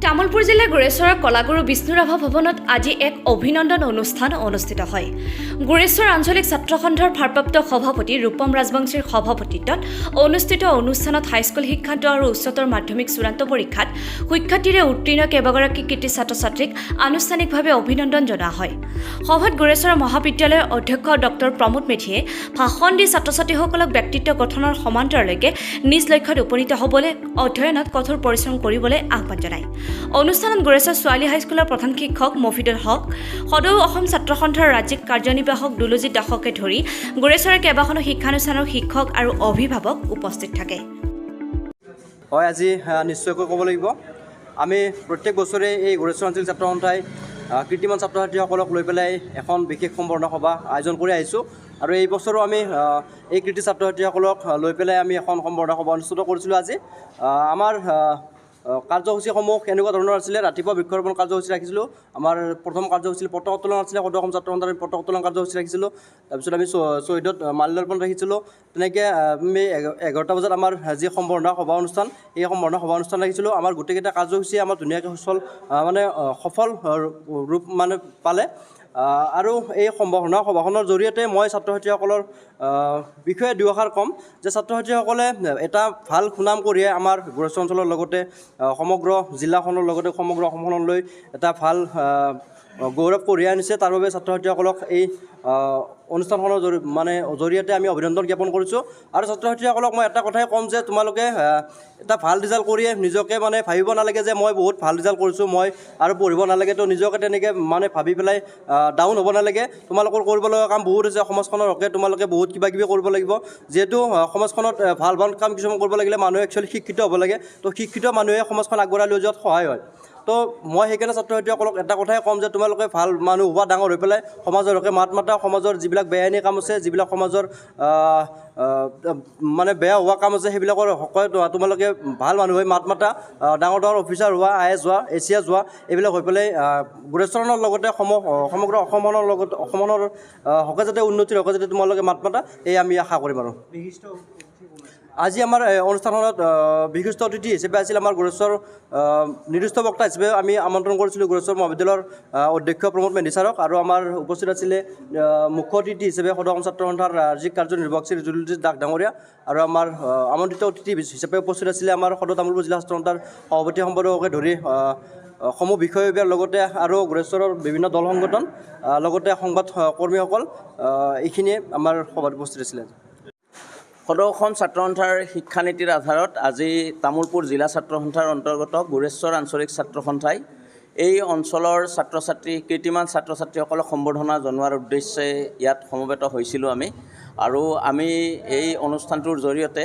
তামুলপুৰ জিলাৰ গুৰেশ্বৰৰ কলাগুৰু বিষ্ণুৰাভা ভৱনত আজি এক অভিনন্দন অনুষ্ঠান অনুষ্ঠিত হয়। গুৰেশ্বৰ আঞ্চলিক ছাত্ৰ সন্থাৰ ভাৰপ্ৰাপ্ত সভাপতি ৰূপম ৰাজবংশীৰ সভাপতিত্বত অনুষ্ঠিত অনুষ্ঠানত হাইস্কুল শিক্ষান্ত আৰু উচ্চতৰ মাধ্যমিক চূড়ান্ত পৰীক্ষাত সুখ্যাতিৰে উত্তীৰ্ণ কেইবাগৰাকী কৃতি ছাত্ৰ ছাত্ৰীক আনুষ্ঠানিকভাৱে অভিনন্দন জনোৱা হয়। সভাত গুৰেশ্বৰ মহাবিদ্যালয়ৰ অধ্যক্ষ ডক্টৰ প্ৰমোদ মেধিয়ে ভাষণ দি ছাত্ৰ ছাত্ৰীসকলক ব্যক্তিত্ব গঠনৰ সমান্তৰালকৈ নিজ লক্ষ্যত উপনীত হ'বলৈ অধ্যয়নত কঠোৰ পৰিশ্ৰম কৰিবলৈ আহ্বান জনায়। অনুষ্ঠানত গুৰেশ্বৰ ছোৱালী হাইস্কুলৰ প্ৰধান শিক্ষক মফিদুল হক, সদৌ অসম ছাত্ৰ সন্থাৰ ৰাজ্যিক কাৰ্যনিৰ্বাহক দুলুজিত দাসকে ধৰি গুৰেশ্বৰৰ কেইবাখনো শিক্ষানুষ্ঠানৰ শিক্ষক আৰু অভিভাৱক উপস্থিত থাকে। হয়, আজি নিশ্চয়কৈ ক'ব লাগিব, আমি প্ৰত্যেক বছৰে এই গুৰেশ্বৰ আঞ্চলিক ছাত্ৰ সন্থাই কীৰ্তিমান ছাত্ৰ ছাত্ৰীসকলক লৈ পেলাই এখন বিশেষ সম্বৰ্ধনা সভা আয়োজন কৰি আহিছোঁ আৰু এই বছৰো আমি এই কৃতি ছাত্ৰ ছাত্ৰীসকলক লৈ পেলাই আমি এখন সম্বৰ্ধনা সভা অনুষ্ঠিত কৰিছিলোঁ। আজি আমাৰ কাৰ্যসূচীসমূহ এনেকুৱা ধৰণৰ আছিলে। ৰাতিপুৱা বৃক্ষৰোপণ কাৰ্যসূচী ৰাখিছিলোঁ। আমাৰ প্ৰথম কাৰ্যসূচী পতাকা উত্তোলন আছিলে। সদৌ অসম ছাত্ৰ সন্থাৰ পতাকা উত্তোলন কাৰ্যসূচী ৰাখিছিলোঁ। তাৰপিছত আমি শ্বহীদত মাল্যাৰ্পণ ৰাখিছিলোঁ। তেনেকৈ আমি 11টা বজাত আমাৰ যি সম্বৰ্ধনা সভা অনুষ্ঠান, এই সম্বৰ্ধনা সভা অনুষ্ঠান ৰাখিছিলোঁ। আমাৰ গোটেইকেইটা কাৰ্যসূচীয়ে আমাৰ ধুনীয়াকৈ সফল ৰূপ পালে আৰু এই সম্বৰ্ধনা সভাখনৰ জৰিয়তে মই ছাত্ৰ ছাত্ৰীসকলৰ বিষয়ে দুআষাৰ ক'ম যে ছাত্ৰ ছাত্ৰীসকলে এটা ভাল সুনাম কঢ়িয়াই আমাৰ গুৰেশ্বৰ অঞ্চলৰ লগতে সমগ্ৰ জিলাখনৰ লগতে সমগ্ৰ অসমখনলৈ এটা ভাল গৌৰৱ কঢ়িয়াই আনিছে। তাৰ বাবে ছাত্ৰ ছাত্ৰীসকলক এই অনুষ্ঠানখনৰ জৰিয়তে আমি অভিনন্দন জ্ঞাপন কৰিছোঁ। আৰু ছাত্ৰ ছাত্ৰীসকলক মই এটা কথাই ক'ম যে তোমালোকে এটা ভাল ৰিজাল্ট কৰিয়ে নিজকে ভাবিব নালাগে যে মই বহুত ভাল ৰিজাল্ট কৰিছোঁ, মই আৰু পঢ়িব নালাগে, তো নিজকে তেনেকৈ ভাবি পেলাই ডাউন হ'ব নালাগে। তোমালোকৰ কৰিব লগা কাম বহুত আছে। সমাজখনৰ হকে তোমালোকে বহুত কিবা কিবি কৰিব লাগিব। যিহেতু সমাজখনত ভাল ভাল কাম কিছুমান কৰিব লাগিলে মানুহে একচুৱেলি শিক্ষিত হ'ব লাগে। তো শিক্ষিত মানুহে সমাজখন আগবঢ়াই লৈ যোৱাত সহায় হয়। তো মই সেইকাৰণে ছাত্ৰ ছাত্ৰীসকলক এটা কথাই ক'ম যে তোমালোকে ভাল মানুহ হোৱা, ডাঙৰ হৈ পেলাই সমাজৰ হকে মাত মাতা, সমাজৰ যিবিলাক বেআইনী কাম আছে, যিবিলাক সমাজৰ বেয়া হোৱা কাম আছে, সেইবিলাকৰ হকে তোমালোকে ভাল মানুহ হৈ মাত মাতা, ডাঙৰ ডাঙৰ অফিচাৰ হোৱা, IAS হোৱা, ACS হোৱা, এইবিলাক হৈ পেলাই গুৰেশ্বৰৰ লগতে সমগ্ৰ অসমখনৰ হকে যাতে উন্নতিৰ হকে যাতে তোমালোকে মাত মাতা, এই আমি আশা কৰিম। আৰু আজি আমাৰ অনুষ্ঠানখনত বিশিষ্ট অতিথি হিচাপে আছিল আমাৰ গুৰেশ্বৰ নিৰ্দিষ্ট বক্তা হিচাপে আমি আমন্ত্ৰণ কৰিছিলোঁ গুৰেশ্বৰ মহাবিদ্যালয়ৰ অধ্যক্ষ প্ৰমোদ মেধি ছাৰক, আৰু আমাৰ উপস্থিত আছিলে মুখ্য অতিথি হিচাপে সদৌ অসম ছাত্ৰ সন্থাৰ ৰাজ্যিক কাৰ্যনিৰ্বাহক শ্ৰী দুলুজিত দাস ডাঙৰীয়া, আৰু আমাৰ আমন্ত্ৰিত অতিথি হিচাপে উপস্থিত আছিলে আমাৰ সদৌ তামুলপুৰ জিলা ছাত্ৰ সন্থাৰ সভাপতি সম্পাদককে ধৰি সমূহ বিষয়ৰ লগতে আৰু গুৰেশ্বৰৰ বিভিন্ন দল সংগঠন লগতে সংবাদ কৰ্মীসকল, এইখিনিয়ে আমাৰ সভাত উপস্থিত আছিলে। সদৌ অসম ছাত্ৰ সন্থাৰ শিক্ষানীতিৰ আধাৰত আজি তামুলপুৰ জিলা ছাত্ৰ সন্থাৰ অন্তৰ্গত গুৰেশ্বৰ আঞ্চলিক ছাত্ৰ সন্থাই এই অঞ্চলৰ ছাত্ৰ ছাত্ৰী কীৰ্তিমান ছাত্ৰ ছাত্ৰীসকলক সম্বৰ্ধনা জনোৱাৰ উদ্দেশ্যে ইয়াত সমবেত হৈছিলোঁ আৰু আমি এই অনুষ্ঠানটোৰ জৰিয়তে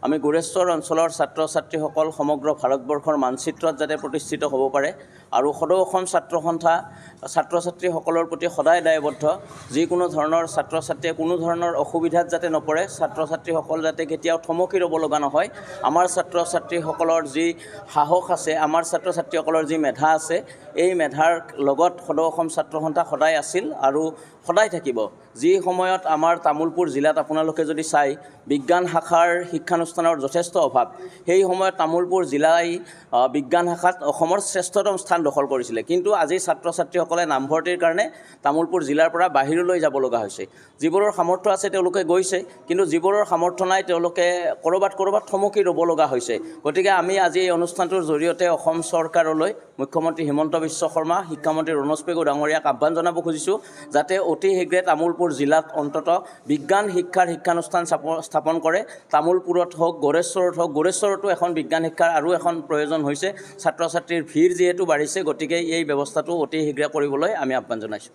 আমি গুৰেশ্বৰ অঞ্চলৰ ছাত্ৰ ছাত্ৰীসকল সমগ্ৰ ভাৰতবৰ্ষৰ মানচিত্ৰত যাতে প্ৰতিষ্ঠিত হ'ব পাৰে আৰু সদৌ অসম ছাত্ৰ সন্থা ছাত্ৰ ছাত্ৰীসকলৰ প্ৰতি সদায় দায়বদ্ধ। যিকোনো ধৰণৰ ছাত্ৰ ছাত্ৰীয়ে কোনো ধৰণৰ অসুবিধাত যাতে নপৰে, ছাত্ৰ ছাত্ৰীসকল যাতে কেতিয়াও থমকি ৰ'ব লগা নহয়। আমাৰ ছাত্ৰ ছাত্ৰীসকলৰ যি সাহস আছে, আমাৰ ছাত্ৰ ছাত্ৰীসকলৰ যি মেধা আছে, এই মেধাৰ লগত সদৌ অসম ছাত্ৰ সন্থা সদায় আছিল আৰু সদায় থাকিব। যি সময়ত আমাৰ তামুলপুৰ জিলাত আপোনালোকে যদি চাই বিজ্ঞান শাখাৰ শিক্ষানুষ্ঠানৰ যথেষ্ট অভাৱ, সেই সময়ত তামুলপুৰ জিলাই বিজ্ঞান শাখাত অসমৰ শ্ৰেষ্ঠতম স্থান দখল কৰিছিলে। কিন্তু আজি ছাত্ৰ ছাত্ৰীসকলে নামভৰ্তিৰ কাৰণে তামুলপুৰ জিলাৰ পৰা বাহিৰলৈ যাব লগা হৈছে। যিবোৰৰ সামৰ্থ্য আছে তেওঁলোকে গৈছে, কিন্তু যিবোৰৰ সামৰ্থ্য নাই তেওঁলোকে ক'ৰবাত থমকি ৰ'ব লগা হৈছে। গতিকে আমি আজি এই অনুষ্ঠানটোৰ জৰিয়তে অসম চৰকাৰলৈ মুখ্যমন্ত্ৰী হিমন্ত বিশ্ব শৰ্মা, শিক্ষামন্ত্ৰী ৰণোজ পেগু ডাঙৰীয়াক আহ্বান জনাব খুজিছোঁ যাতে অতি শীঘ্ৰে তামুলপুৰ জিলাত অন্ততঃ বিজ্ঞান শিক্ষাৰ শিক্ষানুষ্ঠান স্থাপন কৰে। তামুলপুৰত হওক, গুৰেশ্বৰত হওক, গুৰেশ্বৰতো এখন বিজ্ঞান শিক্ষাৰ আৰু এখন প্ৰয়োজন হৈছে। ছাত্ৰ ছাত্ৰীৰ ভিৰ যিহেতু বাঢ়িছে, গতিকে এই ব্যৱস্থাটো অতি শীঘ্ৰে কৰিবলৈ আমি আহ্বান জনাইছোঁ।